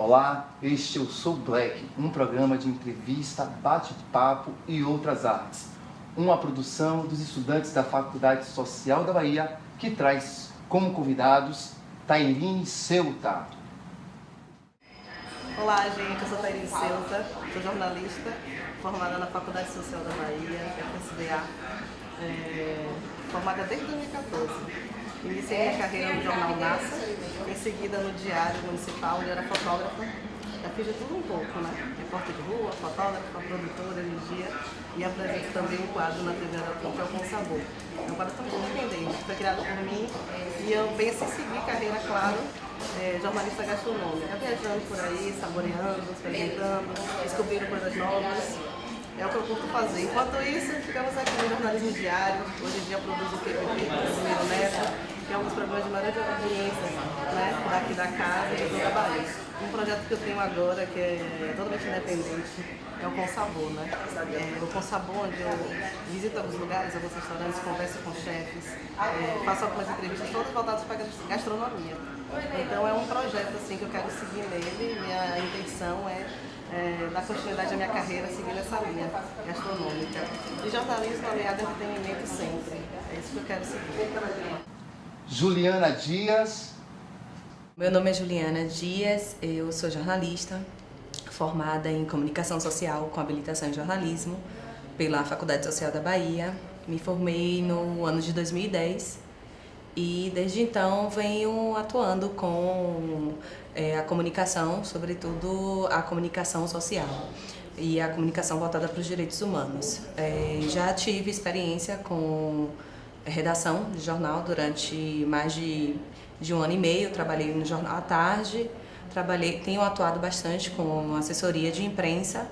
Olá, este é o Sou Black, um programa de entrevista, bate-papo e outras artes. Uma produção dos estudantes da Faculdade Social da Bahia, que traz como convidados Tairine Ceuta. Olá, gente, eu sou Tairine Ceuta, sou jornalista, formada na Faculdade Social da Bahia, FSBA, formada desde 2014. Iniciei minha carreira no jornal NASA, em seguida no Diário Municipal, onde eu era fotógrafa. Já fiz de tudo um pouco, né? Repórter de rua, fotógrafa, produtora, energia, e apresento também um quadro na TV Arapuã, que é o Com Sabor. É um quadro tão independente, foi criado por mim e eu penso em seguir carreira, claro, jornalista gastronômica, viajando por aí, saboreando, experimentando, descobrindo coisas novas. É o que eu curto fazer. Enquanto isso, ficamos aqui no jornalismo diário. Hoje em dia eu produzo o QPP, Primeiro Neto, que é um dos programas de maior audiência, né, daqui da casa e de toda a Bahia. Um projeto que eu tenho agora, que é totalmente independente, é o Com Sabor, né? O Com Sabor, onde eu visito alguns lugares, alguns restaurantes, converso com chefes, faço algumas entrevistas, todas voltadas para a gastronomia. Então é um projeto assim, que eu quero seguir nele. Minha intenção é dar continuidade à minha carreira seguindo essa linha gastronômica. E jornalismo aliado ao entretenimento sempre. É isso que eu quero seguir. Juliana Dias. Meu nome é Juliana Dias, eu sou jornalista, formada em Comunicação Social com habilitação em jornalismo pela Faculdade Social da Bahia. Me formei no ano de 2010 e desde então venho atuando com a comunicação, sobretudo a comunicação social e a comunicação voltada para os direitos humanos. Já tive experiência com redação de jornal durante mais de um ano e meio. Trabalhei no Jornal à Tarde, tenho atuado bastante com assessoria de imprensa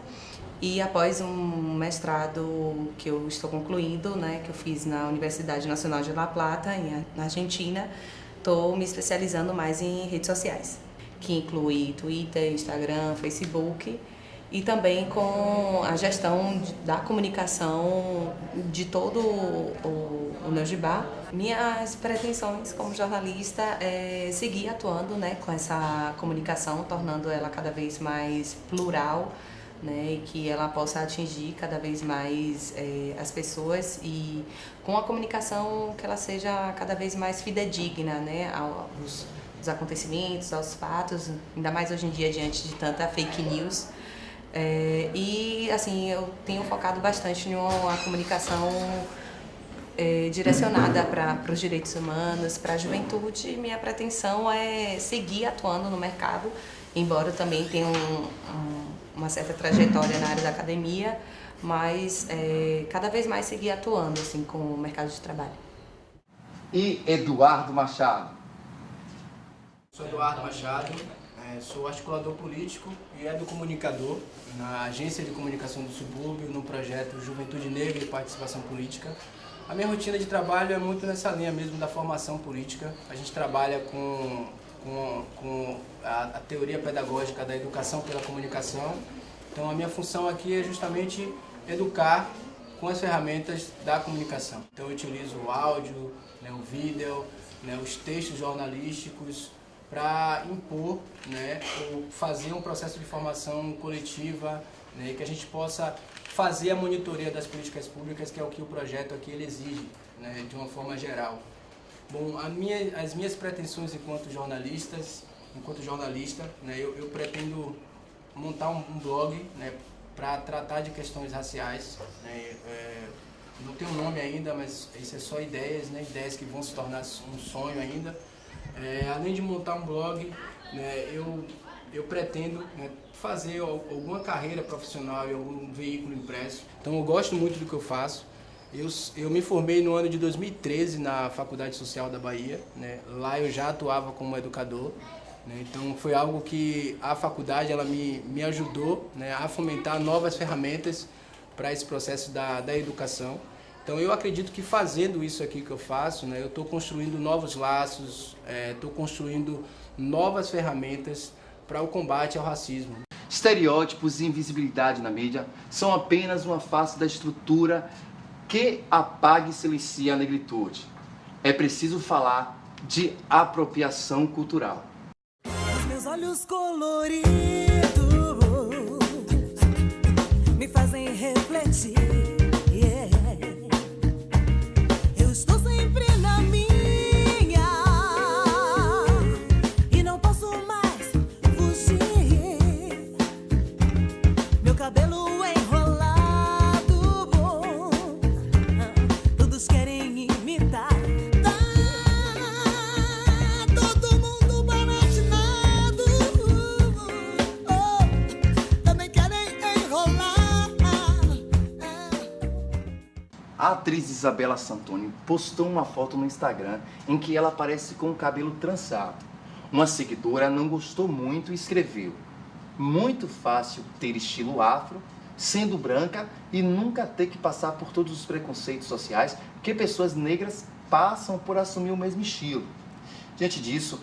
e após um mestrado que eu estou concluindo, né, que eu fiz na Universidade Nacional de La Plata, na Argentina, estou me especializando mais em redes sociais, que inclui Twitter, Instagram, Facebook, e também com a gestão da comunicação de todo o Neugibá. Minhas pretensões como jornalista é seguir atuando, né, com essa comunicação, tornando ela cada vez mais plural, né, e que ela possa atingir cada vez mais as pessoas, e com a comunicação que ela seja cada vez mais fidedigna, né, aos acontecimentos, aos fatos, ainda mais hoje em dia diante de tanta fake news. E assim, eu tenho focado bastante em uma comunicação direcionada para os direitos humanos, para a juventude. Minha pretensão é seguir atuando no mercado, embora eu também tenha uma certa trajetória na área da academia, mas cada vez mais seguir atuando assim, com o mercado de trabalho. E Eduardo Machado. Sou Eduardo Machado, sou articulador político e comunicador na Agência de Comunicação do Subúrbio, no projeto Juventude Negra e Participação Política. A minha rotina de trabalho é muito nessa linha mesmo da formação política. A gente trabalha com a teoria pedagógica da educação pela comunicação. Então a minha função aqui é justamente educar com as ferramentas da comunicação. Então eu utilizo o áudio, né, o vídeo, né, os textos jornalísticos, para impor, né, ou fazer um processo de formação coletiva, né, que a gente possa fazer a monitoria das políticas públicas, que é o que o projeto aqui ele exige, né, de uma forma geral. Bom, as minhas pretensões enquanto jornalista, né, eu pretendo montar um blog, né, para tratar de questões raciais, né, não tem um nome ainda, mas isso é só ideias, né, ideias que vão se tornar um sonho ainda. Além de montar um blog, né, eu pretendo, né, fazer alguma carreira profissional em algum veículo impresso. Então eu gosto muito do que eu faço. Eu me formei no ano de 2013 na Faculdade Social da Bahia, né, lá eu já atuava como educador, né, então foi algo que a faculdade ela me ajudou, né, a fomentar novas ferramentas para esse processo da educação. Então eu acredito que fazendo isso aqui que eu faço, né, eu estou construindo novos laços, estou construindo novas ferramentas para o combate ao racismo. Estereótipos e invisibilidade na mídia são apenas uma face da estrutura que apaga e silencia a negritude. É preciso falar de apropriação cultural. Os meus olhos coloridos me fazem refletir. Yeah. Eu estou sempre na minha e não posso mais fugir. Meu cabelo enrolado, todos querem imitar. Todo mundo baratinado, também querem enrolar. A atriz Isabela Santoni postou uma foto no Instagram em que ela aparece com o cabelo trançado. Uma seguidora não gostou muito e escreveu: muito fácil ter estilo afro, sendo branca e nunca ter que passar por todos os preconceitos sociais que pessoas negras passam por assumir o mesmo estilo. Diante disso,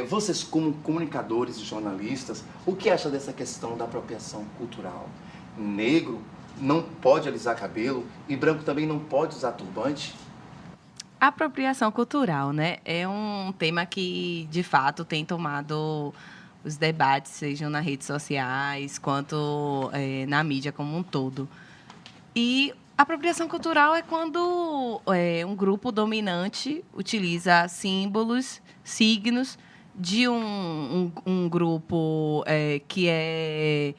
vocês como comunicadores e jornalistas, o que acham dessa questão da apropriação cultural? Negro não pode alisar cabelo e branco também não pode usar turbante? Apropriação cultural, né? É um tema que, de fato, tem tomado os debates, sejam nas redes sociais, quanto na mídia como um todo. E apropriação cultural é quando um grupo dominante utiliza símbolos, signos de um grupo que é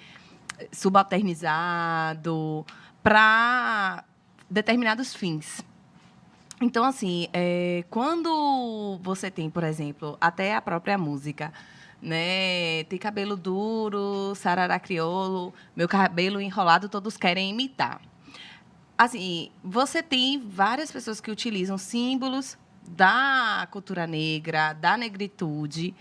subalternizado para determinados fins. Então, assim, quando você tem, por exemplo, até a própria música, né? Tem cabelo duro, sarará crioulo, meu cabelo enrolado, todos querem imitar. Assim, você tem várias pessoas que utilizam símbolos da cultura negra, da negritude,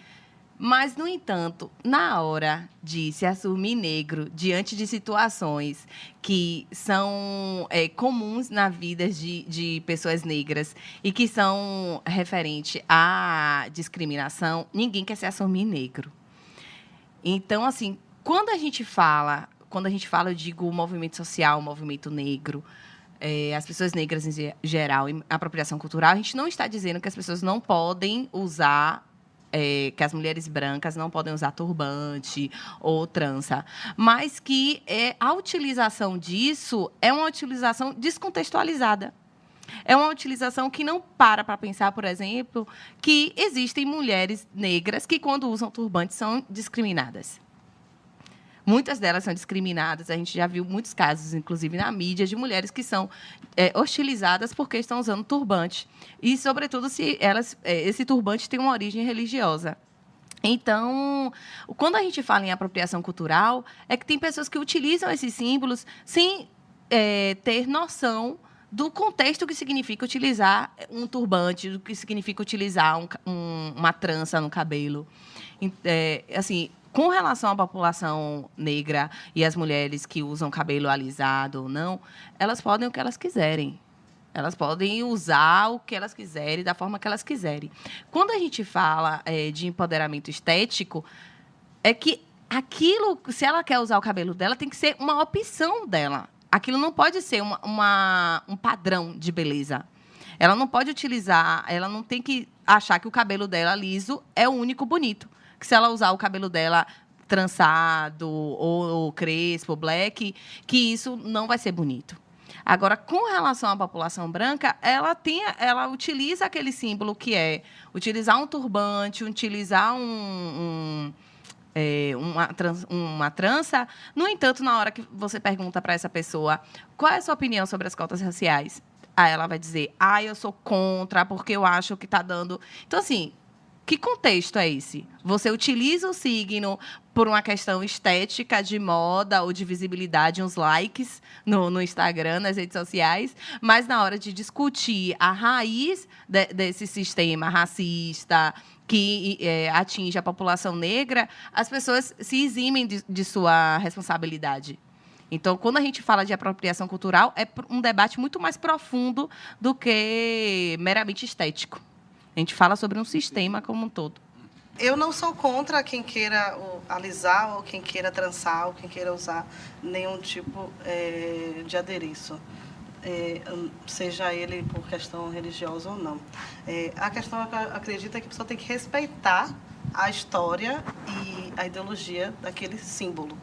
mas, no entanto, na hora de se assumir negro diante de situações que são comuns na vida de pessoas negras e que são referentes à discriminação, ninguém quer se assumir negro. Então, assim, quando a gente fala, eu digo movimento social, movimento negro, as pessoas negras em geral, em apropriação cultural, a gente não está dizendo que as pessoas não podem usar que as mulheres brancas não podem usar turbante ou trança, mas que a utilização disso é uma utilização descontextualizada. É uma utilização que não para pensar, por exemplo, que existem mulheres negras que, quando usam turbante, são discriminadas. Muitas delas são discriminadas. A gente já viu muitos casos, inclusive na mídia, de mulheres que são hostilizadas porque estão usando turbante. E, sobretudo, se esse turbante tem uma origem religiosa. Então, quando a gente fala em apropriação cultural, é que tem pessoas que utilizam esses símbolos sem ter noção do contexto que significa utilizar um turbante, do que significa utilizar uma trança no cabelo. Assim, com relação à população negra e as mulheres que usam cabelo alisado ou não, elas podem o que elas quiserem. Elas podem usar o que elas quiserem, da forma que elas quiserem. Quando a gente fala de empoderamento estético, é que aquilo, se ela quer usar o cabelo dela, tem que ser uma opção dela. Aquilo não pode ser um padrão de beleza. Ela não pode utilizar, ela não tem que achar que o cabelo dela liso é o único bonito. Que se ela usar o cabelo dela trançado ou crespo, black, que isso não vai ser bonito. Agora, com relação à população branca, ela utiliza aquele símbolo que é utilizar um turbante, utilizar uma trança. No entanto, na hora que você pergunta para essa pessoa qual é a sua opinião sobre as cotas raciais, aí ela vai dizer, eu sou contra, porque eu acho que está dando... Então, assim, que contexto é esse? Você utiliza o signo por uma questão estética, de moda ou de visibilidade, uns likes no Instagram, nas redes sociais, mas na hora de discutir a raiz desse sistema racista que atinge a população negra, as pessoas se eximem de sua responsabilidade. Então, quando a gente fala de apropriação cultural, é um debate muito mais profundo do que meramente estético. A gente fala sobre um sistema como um todo. Eu não sou contra quem queira alisar ou quem queira trançar ou quem queira usar nenhum tipo de adereço, seja ele por questão religiosa ou não. A questão, eu acredito, é que a pessoa tem que respeitar a história e a ideologia daquele símbolo.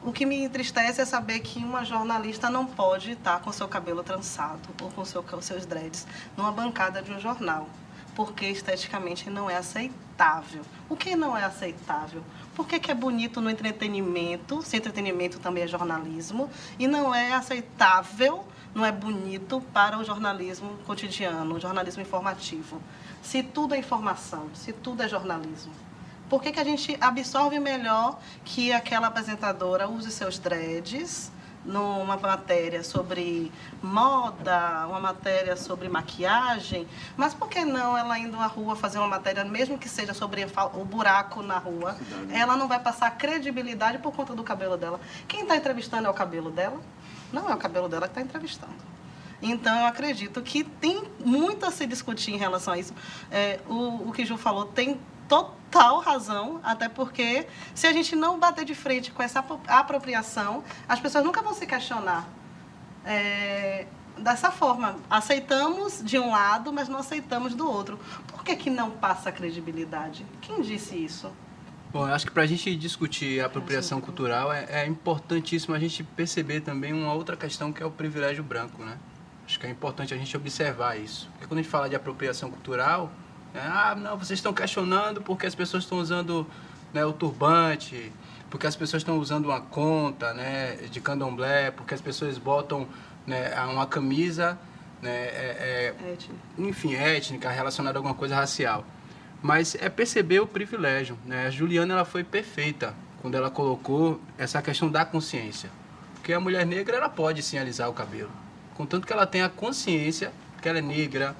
O que me entristece é saber que uma jornalista não pode estar com seu cabelo trançado ou com seus dreads numa bancada de um jornal, porque esteticamente não é aceitável. O que não é aceitável? Por que é bonito no entretenimento, se entretenimento também é jornalismo, e não é aceitável, não é bonito para o jornalismo cotidiano, o jornalismo informativo? Se tudo é informação, se tudo é jornalismo, por que a gente absorve melhor que aquela apresentadora use seus dreads numa matéria sobre moda, uma matéria sobre maquiagem, mas por que não ela indo à rua fazer uma matéria, mesmo que seja sobre o buraco na rua, ela não vai passar credibilidade por conta do cabelo dela? Quem está entrevistando é o cabelo dela? Não é o cabelo dela que está entrevistando. Então, eu acredito que tem muito a se discutir em relação a isso. O que Ju falou tem total razão, até porque se a gente não bater de frente com essa apropriação, as pessoas nunca vão se questionar dessa forma. Aceitamos de um lado, mas não aceitamos do outro. Por que não passa a credibilidade? Quem disse isso? Bom, eu acho que para a gente discutir a apropriação cultural é importantíssimo a gente perceber também uma outra questão, que é o privilégio branco, né? Acho que é importante a gente observar isso. Porque quando a gente fala de apropriação cultural, não, vocês estão questionando porque as pessoas estão usando, né, o turbante, porque as pessoas estão usando uma conta, né, de candomblé, porque as pessoas botam, né, uma camisa, né, enfim, étnica, relacionada a alguma coisa racial. Mas é perceber o privilégio, né? A Juliana, ela foi perfeita quando ela colocou essa questão da consciência. Porque a mulher negra, ela pode sim alisar o cabelo, contanto que ela tenha a consciência que ela é negra,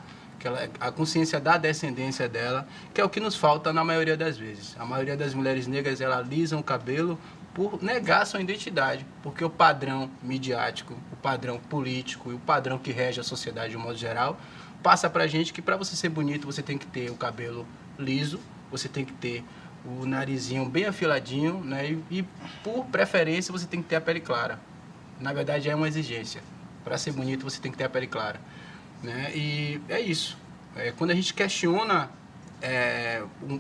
a consciência da descendência dela, que é o que nos falta na maioria das vezes. A maioria das mulheres negras, ela alisam o cabelo por negar sua identidade, porque o padrão midiático, o padrão político e o padrão que rege a sociedade de um modo geral, passa pra gente que para você ser bonito, você tem que ter o cabelo liso, você tem que ter o narizinho bem afiladinho, né? E por preferência, você tem que ter a pele clara. Na verdade, é uma exigência. Para ser bonito, você tem que ter a pele clara, né? E é isso. Quando a gente questiona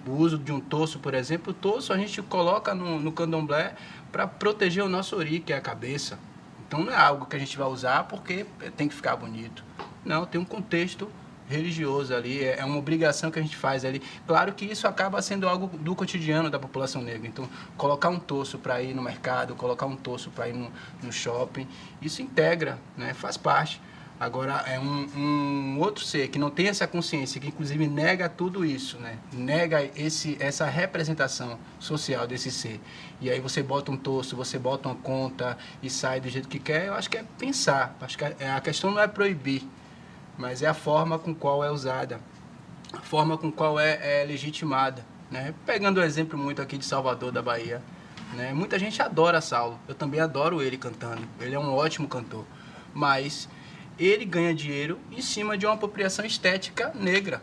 o uso de um torso, por exemplo, o torso a gente coloca no candomblé para proteger o nosso ori, que é a cabeça. Então não é algo que a gente vai usar porque tem que ficar bonito. Não, tem um contexto religioso ali, é uma obrigação que a gente faz ali. Claro que isso acaba sendo algo do cotidiano da população negra. Então, colocar um torso para ir no mercado, colocar um torso para ir no shopping, isso integra, né? Faz parte. Agora, é um outro ser que não tem essa consciência, que inclusive nega tudo isso, né? Nega essa representação social desse ser. E aí você bota um torso, você bota uma conta e sai do jeito que quer, eu acho que é pensar. Acho que a questão não é proibir, mas é a forma com qual é usada, a forma com qual é legitimada, né? Pegando o exemplo muito aqui de Salvador, da Bahia, né? Muita gente adora Saulo, eu também adoro ele cantando, ele é um ótimo cantor, mas ele ganha dinheiro em cima de uma apropriação estética negra.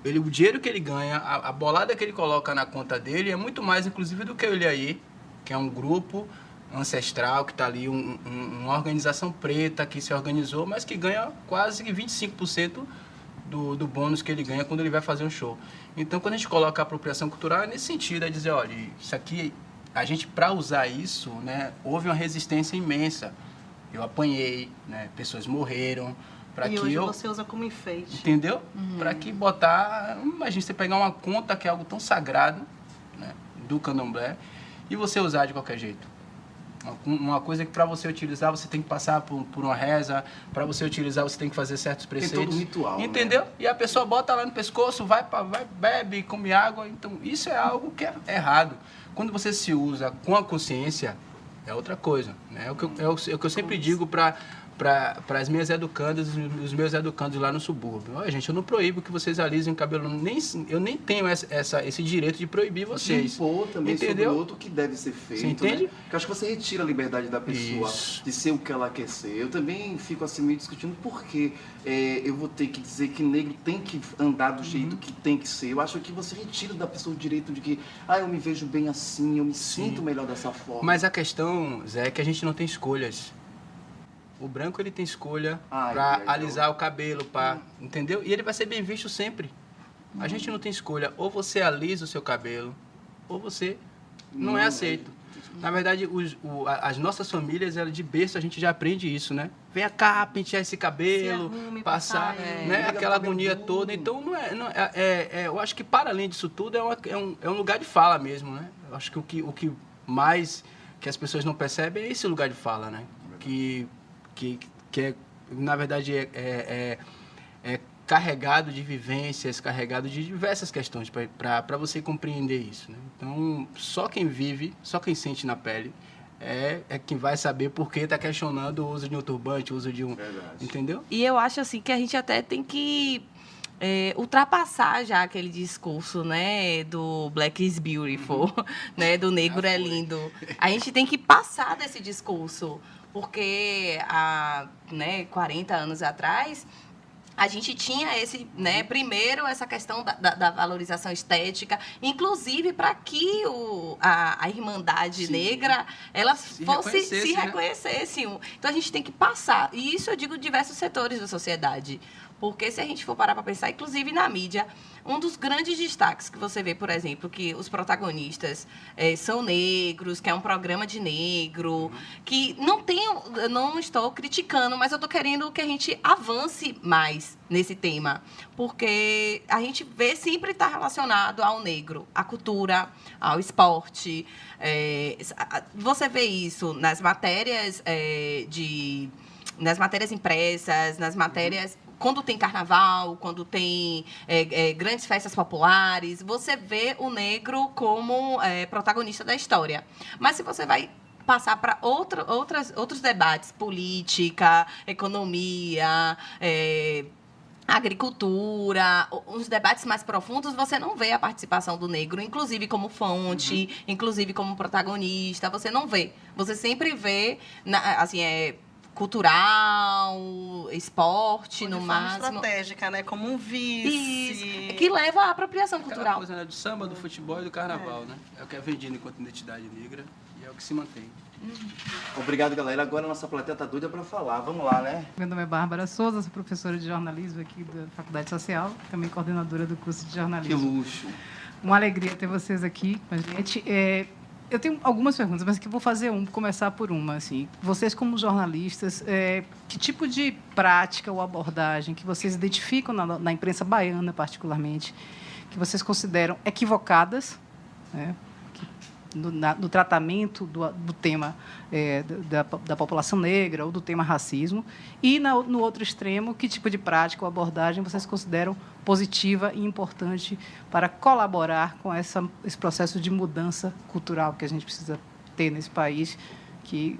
O dinheiro que ele ganha, a bolada que ele coloca na conta dele é muito mais, inclusive, do que o Ilhaí, que é um grupo ancestral, que está ali, uma organização preta que se organizou, mas que ganha quase 25% do bônus que ele ganha quando ele vai fazer um show. Então, quando a gente coloca a apropriação cultural, é nesse sentido, é dizer, olha, isso aqui, a gente, para usar isso, né, houve uma resistência imensa. Eu apanhei, né, pessoas morreram. E hoje você usa como enfeite. Entendeu? Para que botar... Imagina você pegar uma conta que é algo tão sagrado, né, do candomblé, e você usar de qualquer jeito. Uma coisa que para você utilizar, você tem que passar por uma reza, para você utilizar, você tem que fazer certos preceitos. Tem todo um ritual, entendeu? Né? E a pessoa bota lá no pescoço, vai, bebe, come água. Então, isso é algo que é errado. Quando você se usa com a consciência, é outra coisa, né? É o que eu sempre digo para as minhas educandas e os meus educandos lá no subúrbio. Olha, gente, eu não proíbo que vocês alisem o cabelo, eu nem tenho esse direito de proibir vocês. De impor também, entendeu? Sobre o outro que deve ser feito. Você entende? Né? Porque eu acho que você retira a liberdade da pessoa Isso. de ser o que ela quer ser. Eu também fico assim meio discutindo por que eu vou ter que dizer que negro tem que andar do jeito que tem que ser. Eu acho que você retira da pessoa o direito de que eu me vejo bem assim, eu me sinto melhor dessa forma. Mas a questão, Zé, é que a gente não tem escolhas. O branco, ele tem escolha para alisar o cabelo, entendeu? E ele vai ser bem visto sempre. A gente não tem escolha. Ou você alisa o seu cabelo, ou você não é aceito. Na verdade, as nossas famílias, de berço, a gente já aprende isso, né? Vem cá, pentear esse cabelo, arrume, passar, passar, né? Aquela agonia toda. Então, eu acho que, para além disso tudo, é um lugar de fala mesmo, né? Eu acho que o que mais que as pessoas não percebem é esse lugar de fala, né? Que na verdade, é carregado de vivências, carregado de diversas questões para você compreender isso, né? Então, só quem vive, só quem sente na pele é quem vai saber por que está questionando o uso de um turbante, o uso de um... Verdade. Entendeu? E eu acho assim que a gente até tem que ultrapassar já aquele discurso, né, do Black is Beautiful, né, do negro é lindo. A gente tem que passar desse discurso, porque há 40 anos atrás a gente tinha primeiro essa questão da valorização estética, inclusive para que a Irmandade Negra ela se reconhecesse. Então a gente tem que passar. E isso eu digo diversos setores da sociedade. Porque se a gente for parar para pensar, inclusive na mídia, um dos grandes destaques que você vê, por exemplo, que os protagonistas são negros, que é um programa de negro, que eu não estou criticando, mas eu estou querendo que a gente avance mais nesse tema. Porque a gente vê sempre estar relacionado ao negro, à cultura, ao esporte. Você vê isso nas matérias nas matérias impressas, nas matérias... Quando tem carnaval, quando tem grandes festas populares, você vê o negro como protagonista da história. Mas se você vai passar para outros debates, política, economia, agricultura, os debates mais profundos, você não vê a participação do negro, inclusive como fonte, inclusive como protagonista, você não vê. Você sempre vê, cultural, esporte, no máximo. Estratégica, né? Como um vice. Isso, que leva à apropriação cultural. Aquela coisa, né, do samba, do futebol e do carnaval, né? É o que é vendido enquanto identidade negra e é o que se mantém. Obrigado, galera. Agora a nossa plateia tá doida para falar. Vamos lá, né? Meu nome é Bárbara Souza, sou professora de jornalismo aqui da Faculdade Social, também coordenadora do curso de Que jornalismo. luxo. Uma alegria ter vocês aqui com a gente. Eu tenho algumas perguntas, mas que vou fazer começar por uma. Assim. Vocês, como jornalistas, que tipo de prática ou abordagem que vocês identificam na imprensa baiana, particularmente, que vocês consideram equivocadas, né, no tratamento do tema da população negra ou do tema racismo, e no outro extremo, que tipo de prática ou abordagem vocês consideram positiva e importante para colaborar com esse processo de mudança cultural que a gente precisa ter nesse país, que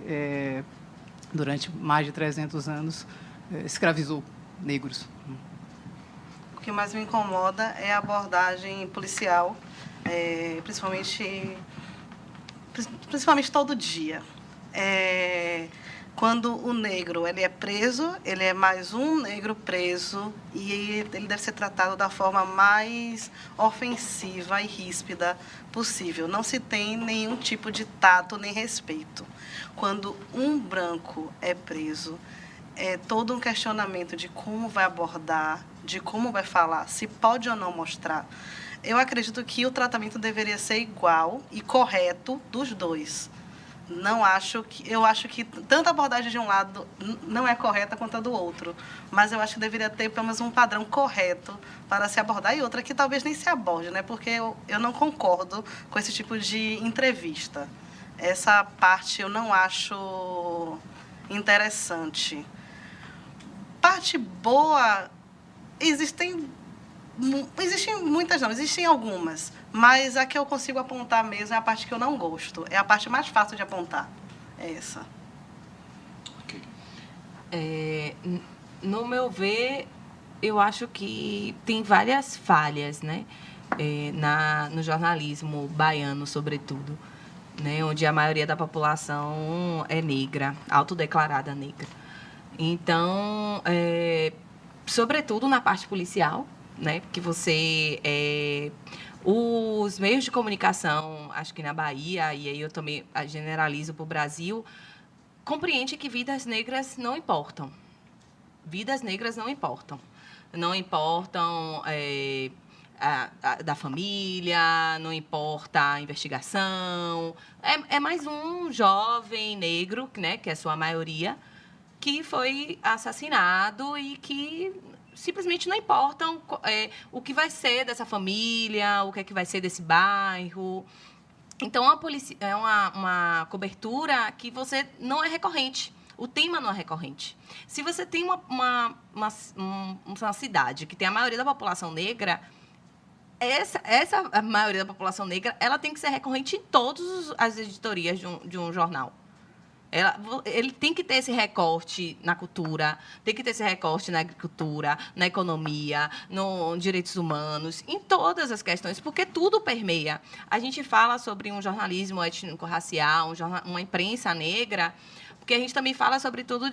durante mais de 300 anos escravizou negros. O que mais me incomoda é a abordagem policial, principalmente todo dia. Quando o negro ele é preso, ele é mais um negro preso e ele deve ser tratado da forma mais ofensiva e ríspida possível. Não se tem nenhum tipo de tato nem respeito. Quando um branco é preso, é todo um questionamento de como vai abordar, de como vai falar, se pode ou não mostrar. Eu acredito que o tratamento deveria ser igual e correto dos dois. Eu acho que tanta abordagem de um lado não é correta quanto a do outro, mas eu acho que deveria ter pelo menos um padrão correto para se abordar e outra que talvez nem se aborde, né? Porque eu não concordo com esse tipo de entrevista. Essa parte eu não acho interessante. Parte boa, existem muitas não, existem algumas, mas a que eu consigo apontar mesmo é a parte que eu não gosto. É a parte mais fácil de apontar. É essa. Ok. No meu ver, eu acho que tem várias falhas, né? No jornalismo baiano, sobretudo, né? Onde a maioria da população é negra, autodeclarada negra. Então, sobretudo na parte policial, né? Porque os meios de comunicação, acho que na Bahia, e aí eu também generalizo para o Brasil, compreende que vidas negras não importam. Vidas negras não importam. Não importam da família, não importa a investigação. É mais um jovem negro, né, que é a sua maioria, que foi assassinado e que simplesmente não importam o que vai ser dessa família, o que é que vai ser desse bairro. Então, é uma cobertura que você não é recorrente. O tema não é recorrente. Se você tem uma cidade que tem a maioria da população negra, a maioria da população negra, ela tem que ser recorrente em todas as editorias de um jornal. Ele tem que ter esse recorte na cultura, tem que ter esse recorte na agricultura, na economia, nos direitos humanos, em todas as questões, porque tudo permeia. A gente fala sobre um jornalismo étnico-racial, uma imprensa negra, porque a gente também fala, sobretudo,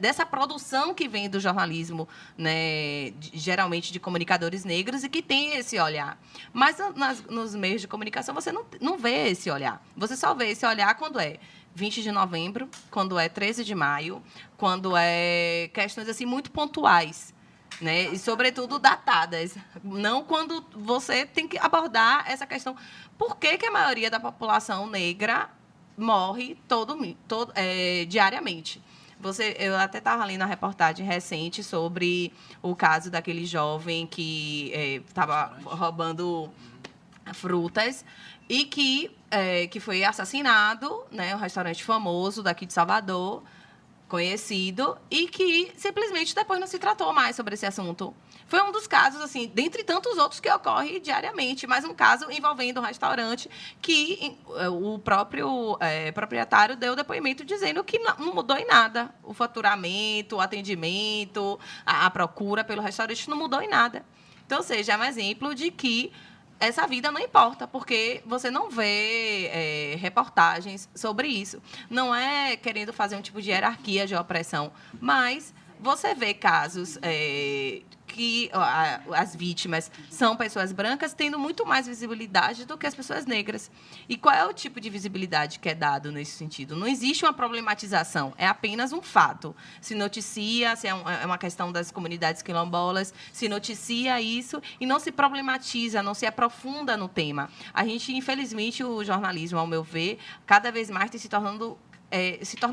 dessa produção que vem do jornalismo, né, geralmente de comunicadores negros, e que tem esse olhar. Mas nos meios de comunicação você não vê esse olhar. Você só vê esse olhar quando é 20 de novembro, quando é 13 de maio, quando é questões assim, muito pontuais, né, e, sobretudo, datadas. Não quando você tem que abordar essa questão. Por que a maioria da população negra morre diariamente? Eu até estava lendo uma reportagem recente sobre o caso daquele jovem que estava roubando frutas e que foi assassinado, né, um restaurante famoso daqui de Salvador, conhecido, e que simplesmente depois não se tratou mais sobre esse assunto. Foi um dos casos, assim, dentre tantos outros que ocorre diariamente, mas um caso envolvendo um restaurante que o próprio proprietário deu depoimento dizendo que não mudou em nada. O faturamento, o atendimento, a procura pelo restaurante não mudou em nada. Então, ou seja, é um exemplo de que essa vida não importa, porque você não vê reportagens sobre isso. Não é querendo fazer um tipo de hierarquia de opressão, mas você vê casos que as vítimas são pessoas brancas tendo muito mais visibilidade do que as pessoas negras. E qual é o tipo de visibilidade que é dado nesse sentido? Não existe uma problematização, é apenas um fato. Se noticia, se é uma questão das comunidades quilombolas, se noticia isso e não se problematiza, não se aprofunda no tema. A gente, infelizmente, o jornalismo, ao meu ver, cada vez mais se torna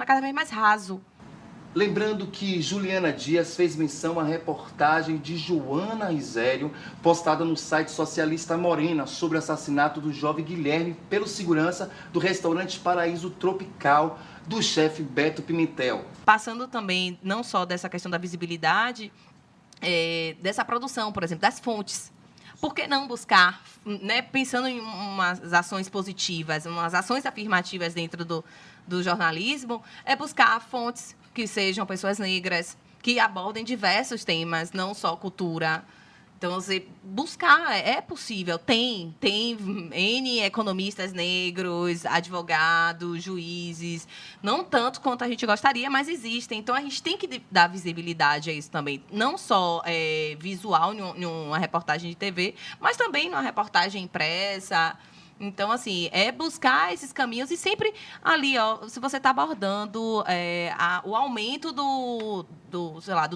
cada vez mais raso. Lembrando que Juliana Dias fez menção à reportagem de Joana Risério, postada no site Socialista Morena, sobre o assassinato do jovem Guilherme pelo segurança do restaurante Paraíso Tropical, do chefe Beto Pimentel. Passando também, não só dessa questão da visibilidade, dessa produção, por exemplo, das fontes. Por que não buscar, né, pensando em umas ações positivas, umas ações afirmativas dentro do jornalismo, buscar fontes que sejam pessoas negras, que abordem diversos temas, não só cultura. Então, você buscar, é possível. Tem N economistas negros, advogados, juízes, não tanto quanto a gente gostaria, mas existem. Então, a gente tem que dar visibilidade a isso também. Não só visual, em uma reportagem de TV, mas também numa reportagem impressa. Então, assim, buscar esses caminhos e sempre ali, se você está abordando o aumento do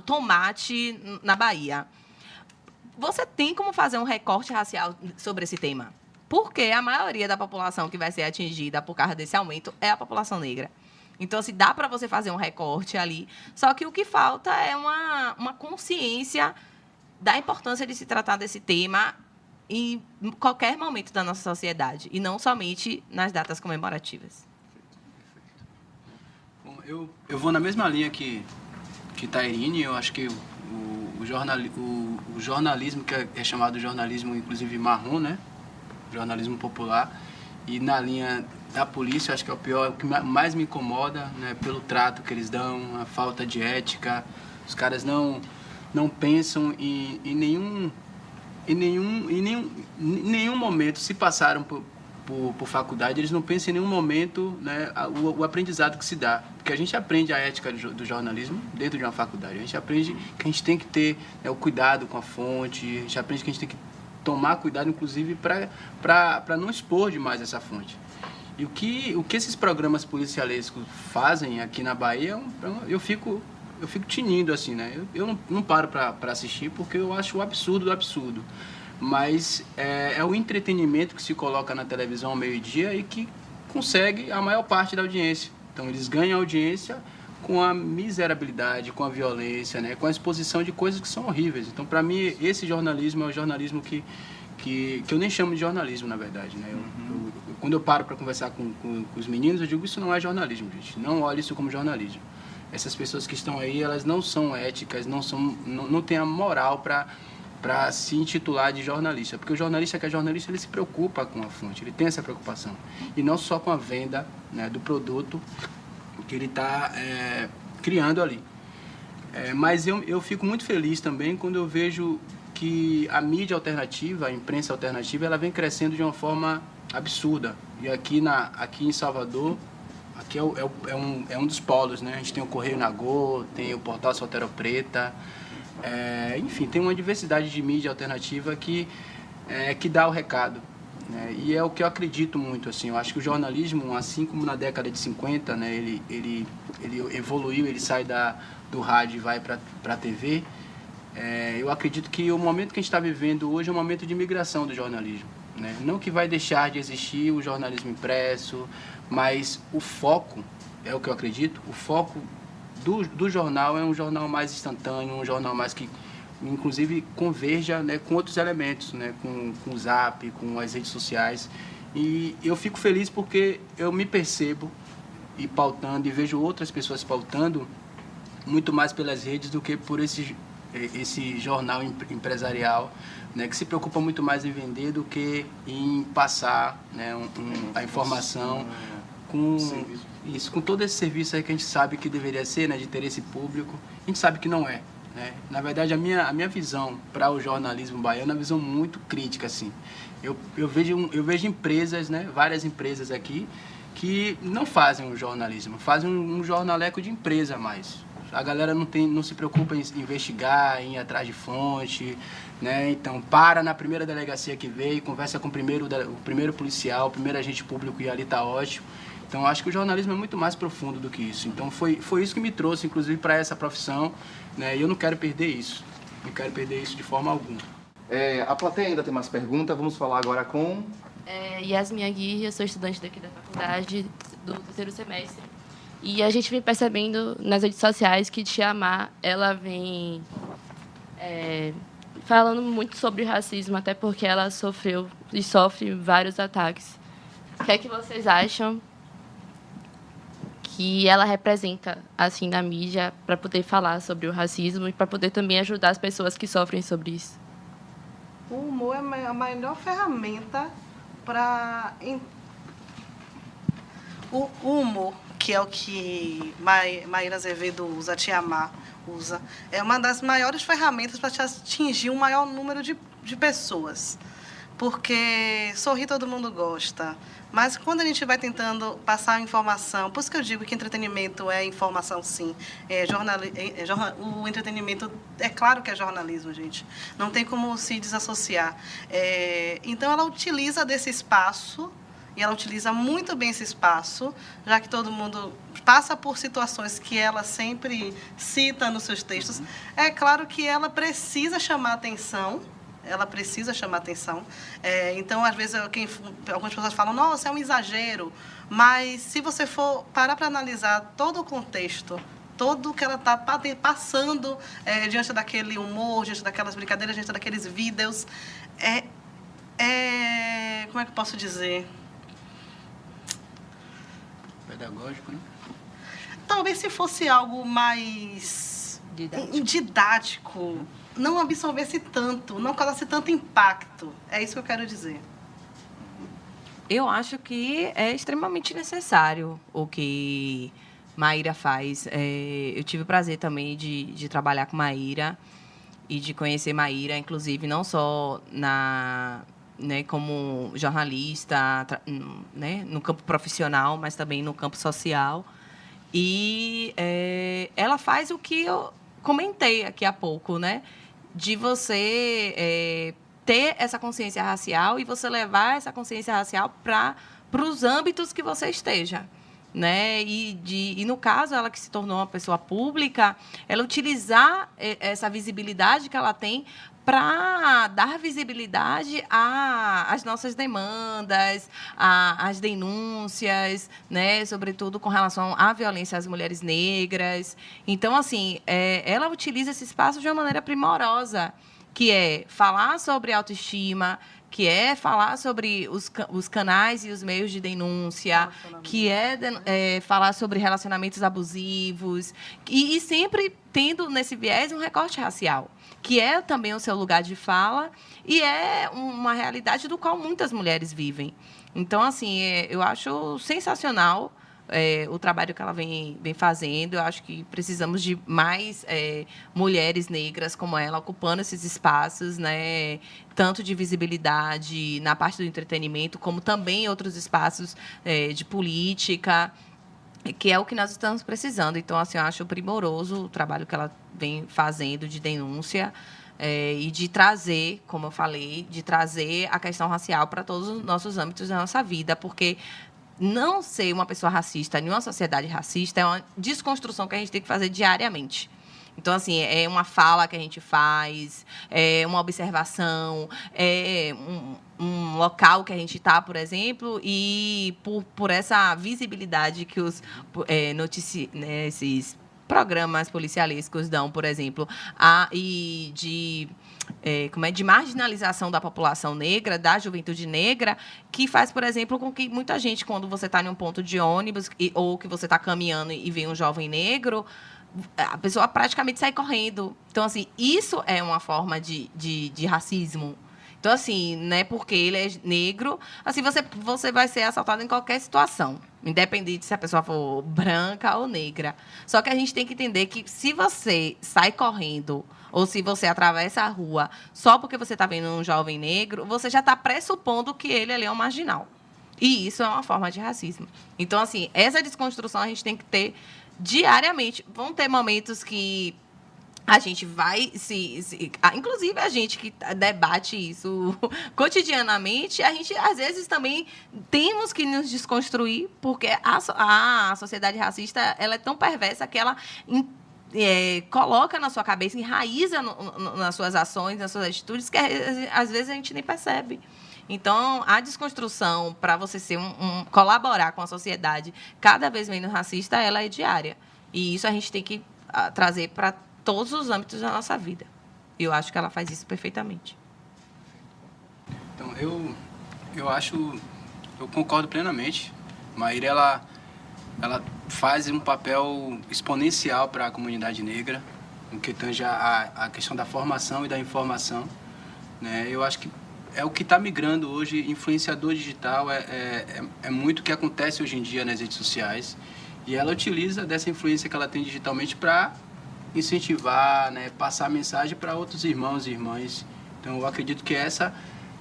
tomate na Bahia, você tem como fazer um recorte racial sobre esse tema. Porque a maioria da população que vai ser atingida por causa desse aumento é a população negra. Então, assim, dá para você fazer um recorte ali. Só que o que falta é uma consciência da importância de se tratar desse tema em qualquer momento da nossa sociedade, e não somente nas datas comemorativas. Bom, eu vou na mesma linha que Tairine. Eu acho que o jornalismo, que é chamado jornalismo, inclusive, marrom, né? Jornalismo popular, e na linha da polícia, eu acho que é o pior, o que mais me incomoda, né? Pelo trato que eles dão, a falta de ética. Os caras não pensam em nenhum momento, se passaram por faculdade, eles não pensam em nenhum momento, né, o aprendizado que se dá. Porque a gente aprende a ética do jornalismo dentro de uma faculdade. A gente aprende que a gente tem que ter o cuidado com a fonte, a gente aprende que a gente tem que tomar cuidado, inclusive, para não expor demais essa fonte. E o que esses programas policialescos fazem aqui na Bahia, eu fico eu fico tinindo, assim, né? Eu não paro para assistir porque eu acho o absurdo do absurdo. Mas é o entretenimento que se coloca na televisão ao meio-dia e que consegue a maior parte da audiência. Então, eles ganham audiência com a miserabilidade, com a violência, né? Com a exposição de coisas que são horríveis. Então, para mim, esse jornalismo é o jornalismo que eu nem chamo de jornalismo, na verdade, né? Quando eu paro para conversar com os meninos, eu digo, isso não é jornalismo, gente. Não olhe isso como jornalismo. Essas pessoas que estão aí, elas não são éticas, não têm a moral para se intitular de jornalista. Porque o jornalista que é jornalista, ele se preocupa com a fonte, ele tem essa preocupação. E não só com a venda, né, do produto que ele está criando ali. Mas eu fico muito feliz também quando eu vejo que a mídia alternativa, a imprensa alternativa, ela vem crescendo de uma forma absurda. E aqui em Salvador, aqui é um dos polos, né? A gente tem o Correio Nagô, tem o Portal Solteira Preta, enfim, tem uma diversidade de mídia alternativa que dá o recado, né? E é o que eu acredito muito, assim. Eu acho que o jornalismo, assim como na década de 50, né, ele evoluiu, ele sai do rádio e vai para a TV. Eu acredito que o momento que a gente está vivendo hoje é um momento de migração do jornalismo, né? Não que vai deixar de existir o jornalismo impresso, mas o foco, é o que eu acredito, o foco do jornal é um jornal mais instantâneo, um jornal mais que, inclusive, converja, né, com outros elementos, né, com o Zap, com as redes sociais. E eu fico feliz porque eu me percebo e pautando, e vejo outras pessoas pautando muito mais pelas redes do que por esse jornal empresarial, né, que se preocupa muito mais em vender do que em passar, né, a informação com todo esse serviço aí que a gente sabe que deveria ser, né, de interesse público. A gente sabe que não é, né? Na verdade, a minha visão para o jornalismo baiano é uma visão muito crítica, assim. Eu vejo empresas, né, várias empresas aqui que não fazem o jornalismo, fazem um jornaleco de empresa mais. A galera não se preocupa em investigar, em ir atrás de fonte, né? Então, na primeira delegacia que veio, conversa com o primeiro policial, o primeiro agente público e ali tá ótimo. Então, acho que o jornalismo é muito mais profundo do que isso. Então, foi isso que me trouxe, inclusive, para essa profissão, né? E eu não quero perder isso. Não quero perder isso de forma alguma. A plateia ainda tem mais perguntas. Vamos falar agora com... Yasmin Aguirre, eu sou estudante daqui da faculdade do 3º semestre. E a gente vem percebendo nas redes sociais que Tia Má, ela vem falando muito sobre racismo, até porque ela sofreu e sofre vários ataques. O que é que vocês acham que ela representa, assim, na mídia, para poder falar sobre o racismo e para poder também ajudar as pessoas que sofrem sobre isso? O humor é a melhor ferramenta para... O humor, que é o que Maíra Azevedo usa, a Tia Má usa, é uma das maiores ferramentas para atingir um maior número de pessoas. Porque sorrir todo mundo gosta. Mas quando a gente vai tentando passar a informação, por isso que eu digo que entretenimento é informação, sim. O entretenimento, é claro que é jornalismo, gente. Não tem como se desassociar. Então, ela utiliza desse espaço, e ela utiliza muito bem esse espaço, já que todo mundo passa por situações que ela sempre cita nos seus textos. É claro que ela precisa chamar atenção. Então, às vezes, algumas pessoas falam, nossa, é um exagero. Mas, se você for parar para analisar todo o contexto, todo o que ela está passando diante daquele humor, diante daquelas brincadeiras, diante daqueles vídeos, como é que eu posso dizer? Pedagógico, né? Talvez se fosse algo mais didático, não absorvesse tanto, não causasse tanto impacto. É isso que eu quero dizer. Eu acho que é extremamente necessário o que Maíra faz. Eu tive o prazer também de trabalhar com Maíra e de conhecer Maíra, inclusive, não só como jornalista, né, no campo profissional, mas também no campo social. E ela faz o que eu comentei aqui há pouco, né? De você ter essa consciência racial e você levar essa consciência racial para os âmbitos que você esteja. né? E no caso, ela que se tornou uma pessoa pública, ela utilizar essa visibilidade que ela tem para dar visibilidade às nossas demandas, às denúncias, né, sobretudo com relação à violência às mulheres negras. Então, assim, ela utiliza esse espaço de uma maneira primorosa, que é falar sobre autoestima, que é falar sobre os canais e os meios de denúncia, que é falar sobre relacionamentos abusivos, e sempre tendo nesse viés um recorte racial, que é também o seu lugar de fala e é uma realidade do qual muitas mulheres vivem. Então, assim, eu acho sensacional o trabalho que ela vem fazendo. Eu acho que precisamos de mais mulheres negras como ela ocupando esses espaços, né, tanto de visibilidade na parte do entretenimento, como também em outros espaços de política, que é o que nós estamos precisando. Então, assim, eu acho primoroso o trabalho que ela vem fazendo de denúncia e de trazer, como eu falei, de trazer a questão racial para todos os nossos âmbitos da nossa vida, porque não ser uma pessoa racista em uma sociedade racista é uma desconstrução que a gente tem que fazer diariamente. Então, assim, é uma fala que a gente faz, é uma observação, é um local que a gente está, por exemplo, e por essa visibilidade que os esses programas policialescos dão, por exemplo, e de marginalização da população negra, da juventude negra, que faz, por exemplo, com que muita gente, quando você está em um ponto de ônibus ou que você está caminhando e vê um jovem negro, a pessoa praticamente sai correndo. Então, assim, isso é uma forma de racismo. Então, assim, né, porque ele é negro, assim, você vai ser assaltado em qualquer situação, independente se a pessoa for branca ou negra. Só que a gente tem que entender que se você sai correndo ou se você atravessa a rua só porque você está vendo um jovem negro, você já está pressupondo que ele ali é um marginal. E isso é uma forma de racismo. Então, assim, essa desconstrução a gente tem que ter diariamente. Vão ter momentos que a gente vai inclusive a gente que debate isso cotidianamente, a gente, às vezes, também temos que nos desconstruir, porque a sociedade racista ela é tão perversa que ela coloca na sua cabeça, enraiza nas suas ações, nas suas atitudes, que às vezes a gente nem percebe. Então, a desconstrução para você ser colaborar com a sociedade cada vez menos racista, ela é diária. E isso a gente tem que trazer para todos os âmbitos da nossa vida. E eu acho que ela faz isso perfeitamente. Então, eu concordo plenamente. Maíra, ela faz um papel exponencial para a comunidade negra, no que tange a questão da formação e da informação, né? Eu acho que é o que está migrando hoje. Influenciador digital é muito o que acontece hoje em dia nas redes sociais, e ela utiliza dessa influência que ela tem digitalmente para incentivar, né, passar a mensagem para outros irmãos e irmãs. Então, eu acredito que essa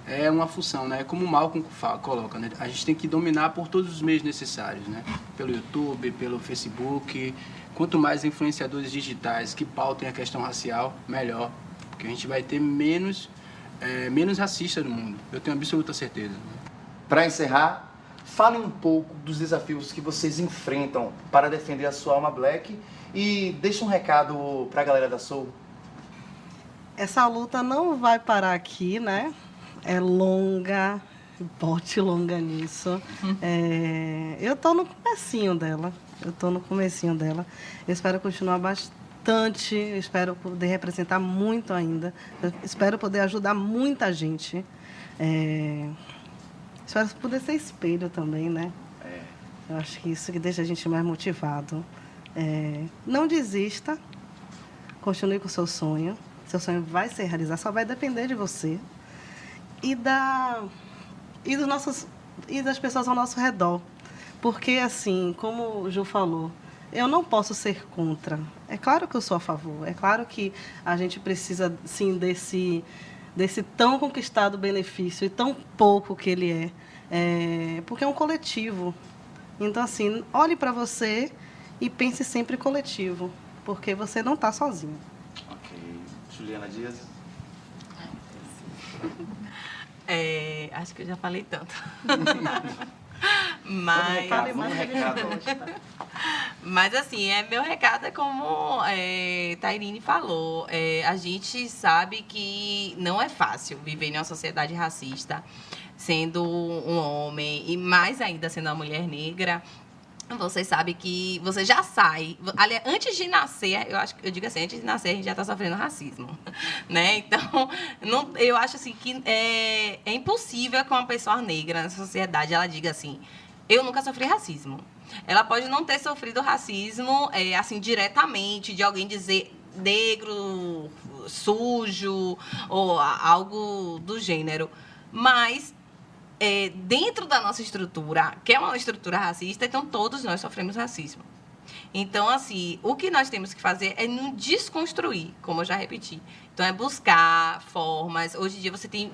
é uma função, né? Como o Malcolm coloca, né? A gente tem que dominar por todos os meios necessários, né? Pelo YouTube, pelo Facebook. Quanto mais influenciadores digitais que pautem a questão racial, melhor. Porque a gente vai ter menos racista no mundo. Eu tenho absoluta certeza. Para encerrar, falem um pouco dos desafios que vocês enfrentam para defender a sua alma black e deixe um recado para a galera da Soul. Essa luta não vai parar aqui, né? É longa, bote longa nisso. Eu estou no comecinho dela. Eu espero continuar bastante, eu espero poder representar muito ainda. Eu espero poder ajudar muita gente. Espero poder ser espelho também, né? Eu acho que isso que deixa a gente mais motivado. Não desista, continue com o seu sonho. Seu sonho vai se realizar, só vai depender de você e das pessoas ao nosso redor. Porque, assim, como o Ju falou, eu não posso ser contra. É claro que eu sou a favor. É claro que a gente precisa, sim, desse tão conquistado benefício e tão pouco que ele é. Porque é um coletivo. Então, assim, olhe para você e pense sempre coletivo, porque você não está sozinho. Ok. Juliana Dias? Acho que eu já falei tanto. Mas... Manda um recado hoje. Mas assim, meu recado é como Tairine falou. A gente sabe que não é fácil viver em uma sociedade racista, sendo um homem e mais ainda sendo uma mulher negra. Você sabe que você já sai. Aliás, antes de nascer, eu digo assim, antes de nascer a gente já está sofrendo racismo, né? Então, eu acho assim que é impossível que uma pessoa negra na sociedade ela diga assim, eu nunca sofri racismo. Ela pode não ter sofrido racismo, assim, diretamente, de alguém dizer negro, sujo, ou algo do gênero. Mas, dentro da nossa estrutura, que é uma estrutura racista, então todos nós sofremos racismo. Então, assim, o que nós temos que fazer é nos desconstruir, como eu já repeti. Então, é buscar formas. Hoje em dia você tem...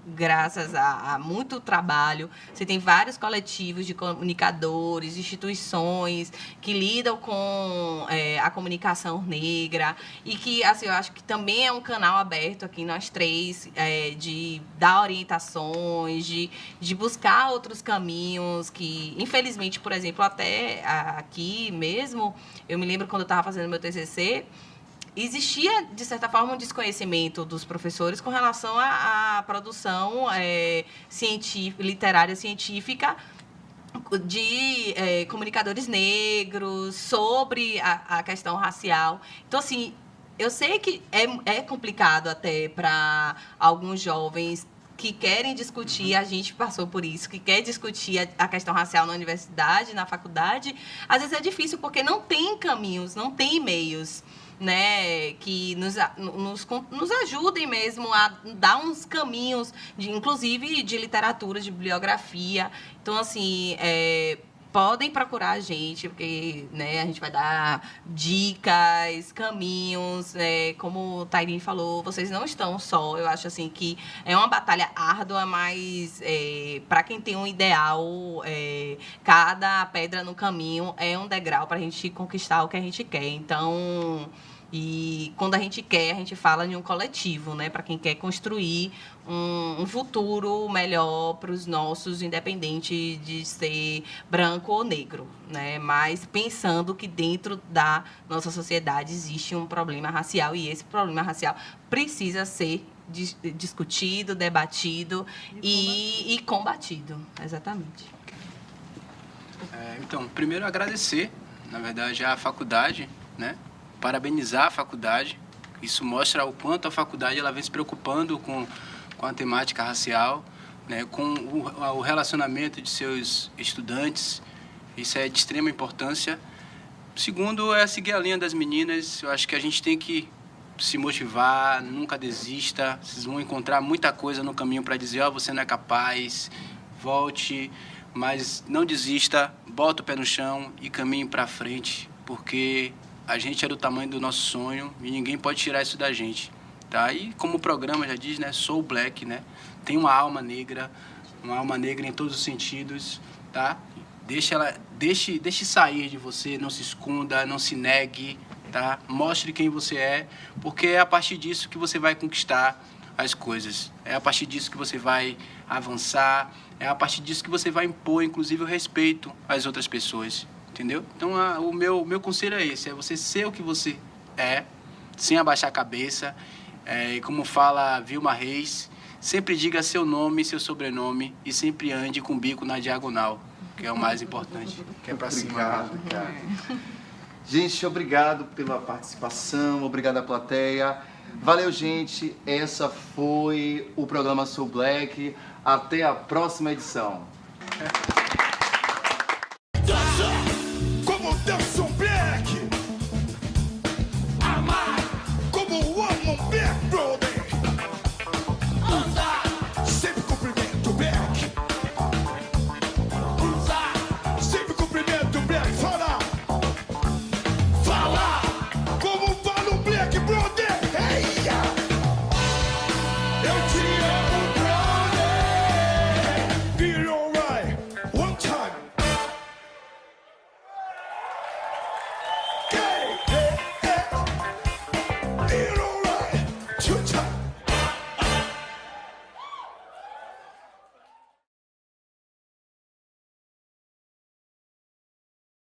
Graças a muito trabalho, você tem vários coletivos de comunicadores, instituições que lidam com a comunicação negra e que, assim, eu acho que também é um canal aberto aqui, nós três, de dar orientações, de buscar outros caminhos que, infelizmente, por exemplo, até aqui mesmo, eu me lembro quando eu estava fazendo meu TCC, existia, de certa forma, um desconhecimento dos professores com relação à produção literária científica de comunicadores negros, sobre a questão racial. Então, assim, eu sei que é complicado até para alguns jovens que querem discutir, a gente passou por isso, que quer discutir a questão racial na universidade, na faculdade. Às vezes é difícil porque não tem caminhos, não tem meios, né, que nos ajudem mesmo a dar uns caminhos, inclusive de literatura, de bibliografia. Então, assim, podem procurar a gente, porque, né, a gente vai dar dicas, caminhos. Como o Tairine falou, vocês não estão só. Eu acho assim que é uma batalha árdua, mas para quem tem um ideal, cada pedra no caminho é um degrau para a gente conquistar o que a gente quer. Então, e quando a gente quer, a gente fala de um coletivo, né? Para quem quer construir um futuro melhor para os nossos, independente de ser branco ou negro, né? Mas pensando que dentro da nossa sociedade existe um problema racial e esse problema racial precisa ser discutido, debatido e combatido. Exatamente. Então, primeiro agradecer, na verdade, à faculdade, né? Parabenizar a faculdade. Isso mostra o quanto a faculdade ela vem se preocupando com a temática racial, né, com o relacionamento de seus estudantes. Isso é de extrema importância. Segundo, é seguir a linha das meninas. Eu acho que a gente tem que se motivar, nunca desista. Vocês vão encontrar muita coisa no caminho para dizer, você não é capaz, volte, mas não desista, bota o pé no chão e caminhe para frente, porque a gente é do tamanho do nosso sonho e ninguém pode tirar isso da gente, tá? E como o programa já diz, né, Soul Black, né? Tem uma alma negra em todos os sentidos, tá? Deixe sair de você, não se esconda, não se negue, tá? Mostre quem você é, porque é a partir disso que você vai conquistar as coisas. É a partir disso que você vai avançar, é a partir disso que você vai impor, inclusive, o respeito às outras pessoas. Entendeu? Então, o meu conselho é esse, é você ser o que você é, sem abaixar a cabeça. E como fala Vilma Reis, sempre diga seu nome, seu sobrenome e sempre ande com o bico na diagonal, que é o mais importante, que é pra cima. Obrigado, cara. Gente, obrigado pela participação, obrigado à plateia. Valeu, gente. Essa foi o programa Soul Black. Até a próxima edição.